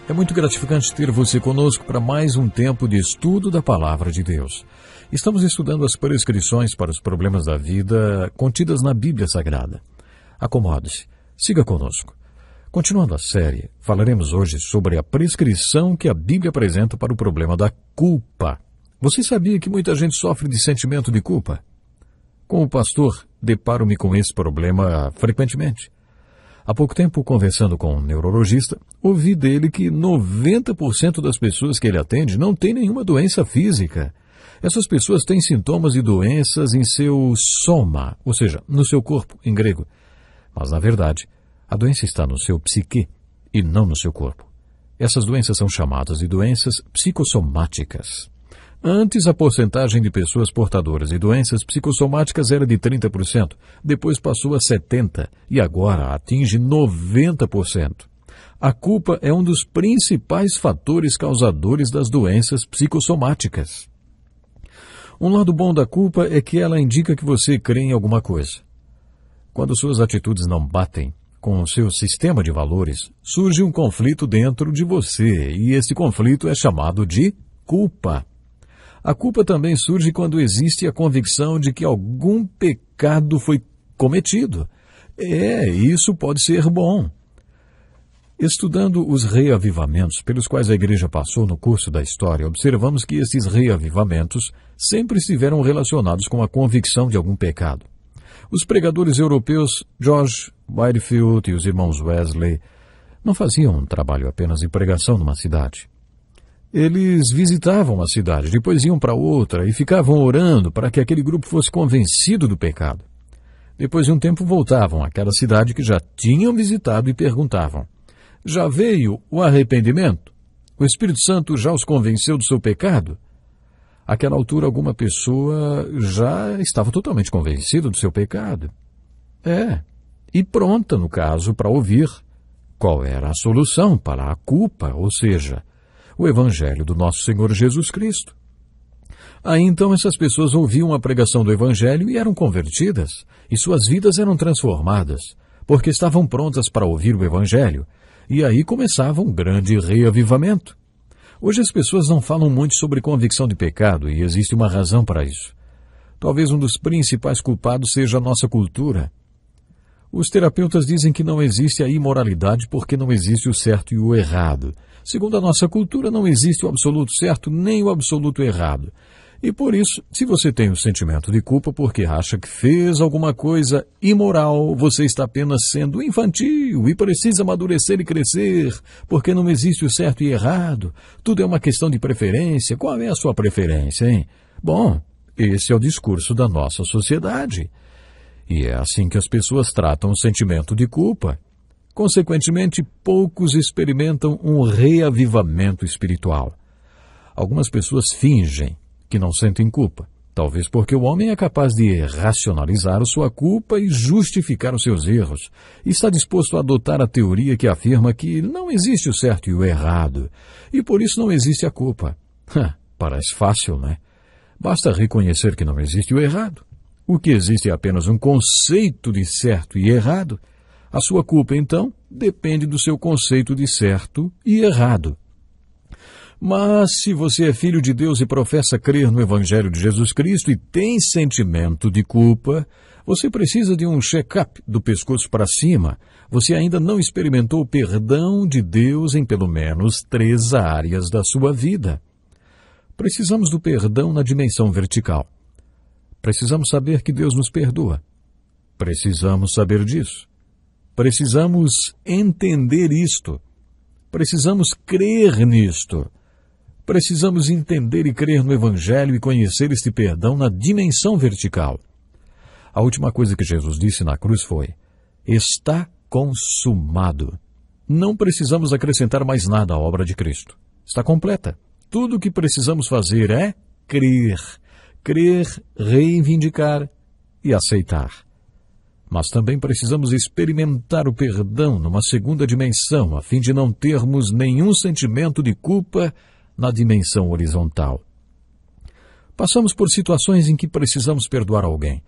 É muito gratificante ter você conosco para mais um tempo de estudo da Palavra de Deus. Estamos estudando as prescrições para os problemas da vida contidas na Bíblia Sagrada. Acomode-se, siga conosco. Continuando a série, falaremos hoje sobre a prescrição que a Bíblia apresenta para o problema da culpa. Você sabia que muita gente sofre de sentimento de culpa? Como pastor, deparo-me com esse problema frequentemente. Há pouco tempo, conversando com um neurologista, ouvi dele que 90% das pessoas que ele atende não têm nenhuma doença física. Essas pessoas têm sintomas de doenças em seu soma, ou seja, no seu corpo, em grego. Mas, na verdade, a doença está no seu psique e não no seu corpo. Essas doenças são chamadas de doenças psicossomáticas. Antes, a porcentagem de pessoas portadoras de doenças psicossomáticas era de 30%, depois passou a 70% e agora atinge 90%. A culpa é um dos principais fatores causadores das doenças psicossomáticas. Um lado bom da culpa é que ela indica que você crê em alguma coisa. Quando suas atitudes não batem com o seu sistema de valores, surge um conflito dentro de você e esse conflito é chamado de culpa. A culpa também surge quando existe a convicção de que algum pecado foi cometido. Isso pode ser bom. Estudando os reavivamentos pelos quais a igreja passou no curso da história, observamos que esses reavivamentos sempre estiveram relacionados com a convicção de algum pecado. Os pregadores europeus George Whitefield e os irmãos Wesley não faziam um trabalho apenas de pregação numa cidade. Eles visitavam a cidade, depois iam para outra e ficavam orando para que aquele grupo fosse convencido do pecado. Depois de um tempo voltavam àquela cidade que já tinham visitado e perguntavam: já veio o arrependimento? O Espírito Santo já os convenceu do seu pecado? Àquela altura, alguma pessoa já estava totalmente convencida do seu pecado. E pronta, no caso, para ouvir qual era a solução para a culpa, ou seja, o Evangelho do nosso Senhor Jesus Cristo. Aí então essas pessoas ouviam a pregação do Evangelho e eram convertidas, e suas vidas eram transformadas, porque estavam prontas para ouvir o Evangelho, e aí começava um grande reavivamento. Hoje as pessoas não falam muito sobre convicção de pecado, e existe uma razão para isso. Talvez um dos principais culpados seja a nossa cultura. Os terapeutas dizem que não existe a imoralidade porque não existe o certo e o errado. Segundo a nossa cultura, não existe o absoluto certo nem o absoluto errado. E por isso, se você tem o sentimento de culpa porque acha que fez alguma coisa imoral, você está apenas sendo infantil e precisa amadurecer e crescer, porque não existe o certo e errado. Tudo é uma questão de preferência. Qual é a sua preferência, hein? Bom, esse é o discurso da nossa sociedade. E é assim que as pessoas tratam o sentimento de culpa. Consequentemente, poucos experimentam um reavivamento espiritual. Algumas pessoas fingem que não sentem culpa, talvez porque o homem é capaz de racionalizar sua culpa e justificar os seus erros, e está disposto a adotar a teoria que afirma que não existe o certo e o errado, e por isso não existe a culpa. Parece fácil, né? Basta reconhecer que não existe o errado. O que existe é apenas um conceito de certo e errado. A sua culpa, então, depende do seu conceito de certo e errado. Mas, se você é filho de Deus e professa crer no Evangelho de Jesus Cristo e tem sentimento de culpa, você precisa de um check-up do pescoço para cima. Você ainda não experimentou o perdão de Deus em pelo menos 3 áreas da sua vida. Precisamos do perdão na dimensão vertical. Precisamos saber que Deus nos perdoa. Precisamos saber disso. Precisamos entender isto. Precisamos crer nisto. Precisamos entender e crer no Evangelho e conhecer este perdão na dimensão vertical. A última coisa que Jesus disse na cruz foi: está consumado. Não precisamos acrescentar mais nada à obra de Cristo. Está completa. Tudo o que precisamos fazer é crer. Crer, reivindicar e aceitar. Mas também precisamos experimentar o perdão numa segunda dimensão, a fim de não termos nenhum sentimento de culpa na dimensão horizontal. Passamos por situações em que precisamos perdoar alguém,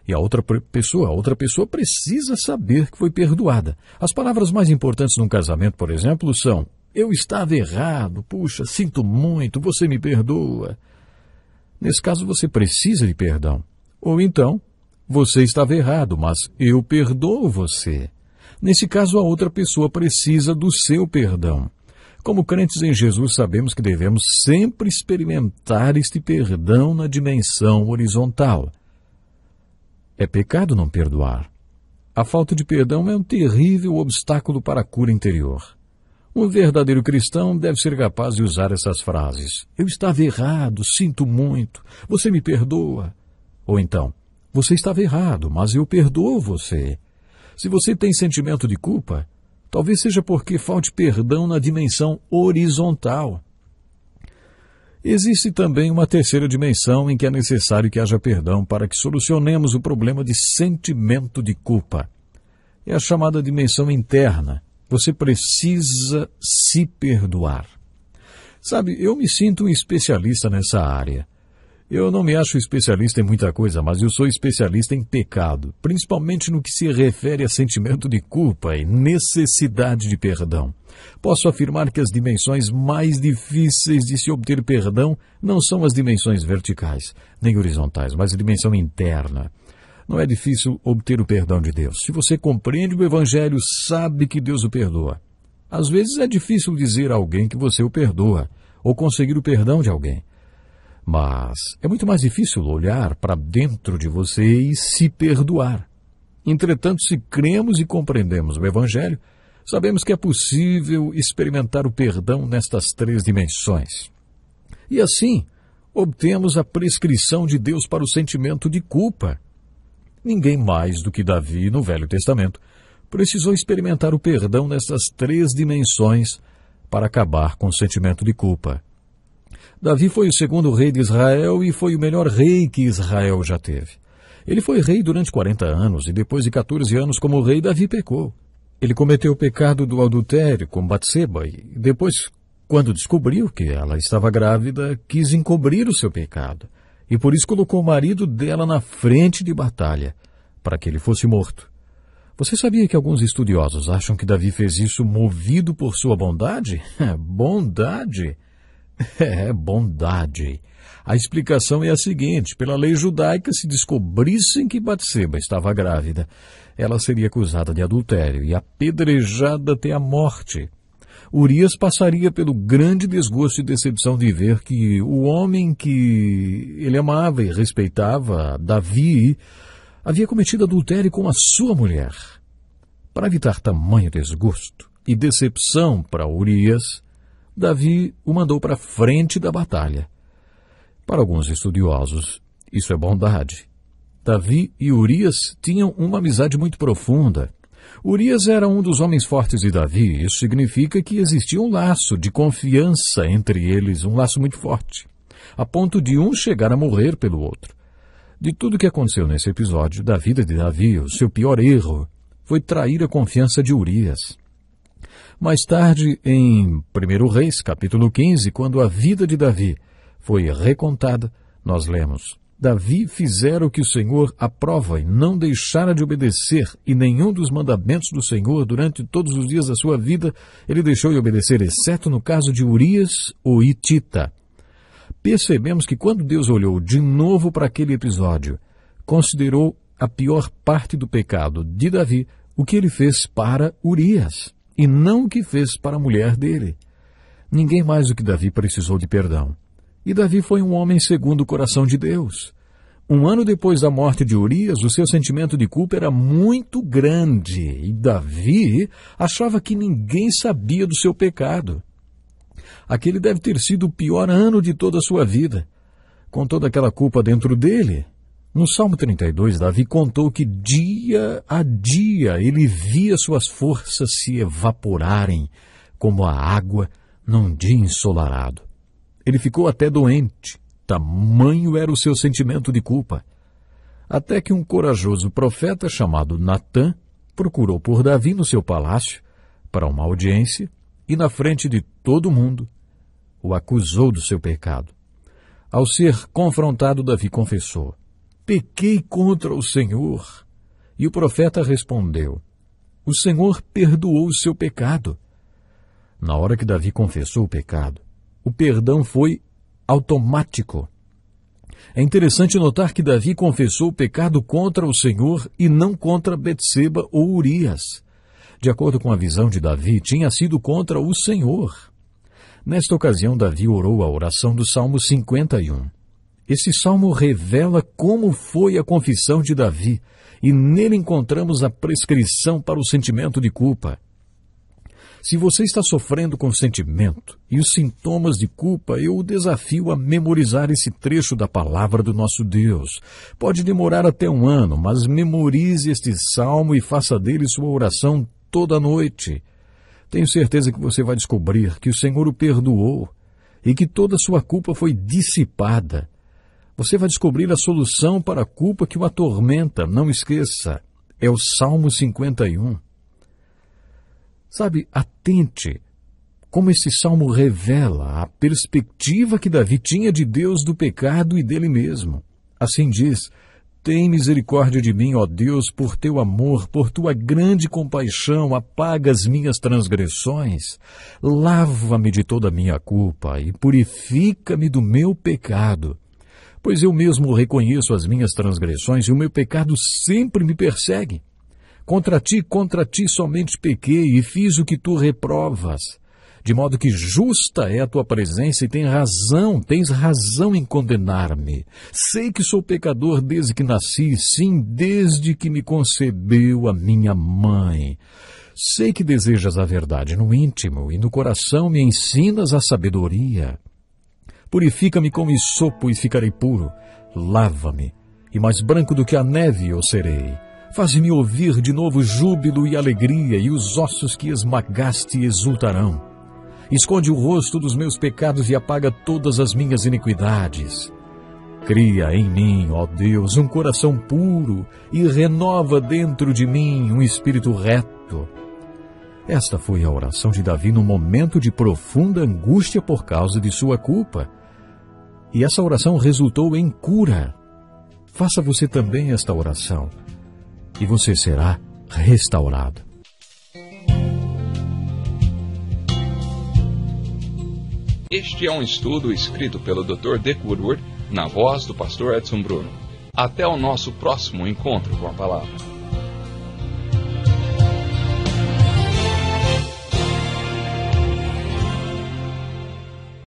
e a outra pessoa precisa saber que foi perdoada. As palavras mais importantes num casamento, por exemplo, são: eu estava errado, puxa, sinto muito, você me perdoa. Nesse caso, você precisa de perdão. Ou então, você estava errado, mas eu perdoo você. Nesse caso, a outra pessoa precisa do seu perdão. Como crentes em Jesus, sabemos que devemos sempre experimentar este perdão na dimensão horizontal. É pecado não perdoar. A falta de perdão é um terrível obstáculo para a cura interior. Um verdadeiro cristão deve ser capaz de usar essas frases. Eu estava errado, sinto muito, você me perdoa. Ou então, você estava errado, mas eu perdoo você. Se você tem sentimento de culpa, talvez seja porque falte perdão na dimensão horizontal. Existe também uma terceira dimensão em que é necessário que haja perdão para que solucionemos o problema de sentimento de culpa. É a chamada dimensão interna. Você precisa se perdoar. Sabe, eu me sinto um especialista nessa área. Eu não me acho especialista em muita coisa, mas eu sou especialista em pecado, principalmente no que se refere a sentimento de culpa e necessidade de perdão. Posso afirmar que as dimensões mais difíceis de se obter perdão não são as dimensões verticais, nem horizontais, mas a dimensão interna. Não é difícil obter o perdão de Deus. Se você compreende o Evangelho, sabe que Deus o perdoa. Às vezes é difícil dizer a alguém que você o perdoa, ou conseguir o perdão de alguém. Mas é muito mais difícil olhar para dentro de você e se perdoar. Entretanto, se cremos e compreendemos o Evangelho, sabemos que é possível experimentar o perdão nestas três dimensões. E assim, obtemos a prescrição de Deus para o sentimento de culpa. Ninguém mais do que Davi, no Velho Testamento, precisou experimentar o perdão nestas três dimensões para acabar com o sentimento de culpa. Davi foi o segundo rei de Israel e foi o melhor rei que Israel já teve. Ele foi rei durante 40 anos e depois de 14 anos como rei, Davi pecou. Ele cometeu o pecado do adultério com Batseba e depois, quando descobriu que ela estava grávida, quis encobrir o seu pecado. E por isso colocou o marido dela na frente de batalha, para que ele fosse morto. Você sabia que alguns estudiosos acham que Davi fez isso movido por sua bondade? Bondade? Bondade. A explicação é a seguinte: pela lei judaica, se descobrissem que Batseba estava grávida, ela seria acusada de adultério e apedrejada até a morte. Urias passaria pelo grande desgosto e decepção de ver que o homem que ele amava e respeitava, Davi, havia cometido adultério com a sua mulher. Para evitar tamanho desgosto e decepção para Urias, Davi o mandou para a frente da batalha. Para alguns estudiosos, isso é bondade. Davi e Urias tinham uma amizade muito profunda. Urias era um dos homens fortes de Davi. Isso significa que existia um laço de confiança entre eles, um laço muito forte, a ponto de um chegar a morrer pelo outro. De tudo que aconteceu nesse episódio da vida de Davi, o seu pior erro foi trair a confiança de Urias. Mais tarde, em 1 Reis, capítulo 15, quando a vida de Davi foi recontada, nós lemos: Davi fizera o que o Senhor aprova e não deixara de obedecer, e nenhum dos mandamentos do Senhor durante todos os dias da sua vida ele deixou de obedecer, exceto no caso de Urias, o hitita. Percebemos que quando Deus olhou de novo para aquele episódio, considerou a pior parte do pecado de Davi, o que ele fez para Urias, e não o que fez para a mulher dele. Ninguém mais do que Davi precisou de perdão. E Davi foi um homem segundo o coração de Deus. Um ano depois da morte de Urias, o seu sentimento de culpa era muito grande, e Davi achava que ninguém sabia do seu pecado. Aquele deve ter sido o pior ano de toda a sua vida, com toda aquela culpa dentro dele. No Salmo 32, Davi contou que dia a dia ele via suas forças se evaporarem como a água num dia ensolarado. Ele ficou até doente, tamanho era o seu sentimento de culpa. Até que um corajoso profeta chamado Natã procurou por Davi no seu palácio para uma audiência e na frente de todo mundo o acusou do seu pecado. Ao ser confrontado, Davi confessou: pequei contra o Senhor. E o profeta respondeu: o Senhor perdoou o seu pecado. Na hora que Davi confessou o pecado, o perdão foi automático. É interessante notar que Davi confessou o pecado contra o Senhor e não contra Betseba ou Urias. De acordo com a visão de Davi, tinha sido contra o Senhor. Nesta ocasião, Davi orou a oração do Salmo 51. Esse salmo revela como foi a confissão de Davi, e nele encontramos a prescrição para o sentimento de culpa. Se você está sofrendo com sentimento e os sintomas de culpa, eu o desafio a memorizar esse trecho da palavra do nosso Deus. Pode demorar até 1 ano, mas memorize este salmo e faça dele sua oração toda noite. Tenho certeza que você vai descobrir que o Senhor o perdoou e que toda a sua culpa foi dissipada. Você vai descobrir a solução para a culpa que o atormenta. Não esqueça, é o Salmo 51. Sabe, atente como esse salmo revela a perspectiva que Davi tinha de Deus, do pecado e dele mesmo. Assim diz: tem misericórdia de mim, ó Deus, por teu amor, por tua grande compaixão, apaga as minhas transgressões, lava-me de toda a minha culpa e purifica-me do meu pecado. Pois eu mesmo reconheço as minhas transgressões e o meu pecado sempre me persegue. Contra ti somente pequei e fiz o que tu reprovas. De modo que justa é a tua presença e tens razão em condenar-me. Sei que sou pecador desde que nasci, sim, desde que me concebeu a minha mãe. Sei que desejas a verdade no íntimo e no coração me ensinas a sabedoria. Purifica-me com hisopo e ficarei puro. Lava-me, e mais branco do que a neve eu serei. Faz-me ouvir de novo júbilo e alegria, e os ossos que esmagaste exultarão. Esconde o rosto dos meus pecados e apaga todas as minhas iniquidades. Cria em mim, ó Deus, um coração puro e renova dentro de mim um espírito reto. Esta foi a oração de Davi num momento de profunda angústia por causa de sua culpa. E essa oração resultou em cura. Faça você também esta oração e você será restaurado. Este é um estudo escrito pelo Dr. Dick Woodward, na voz do pastor Edson Bruno. Até o nosso próximo encontro com a palavra.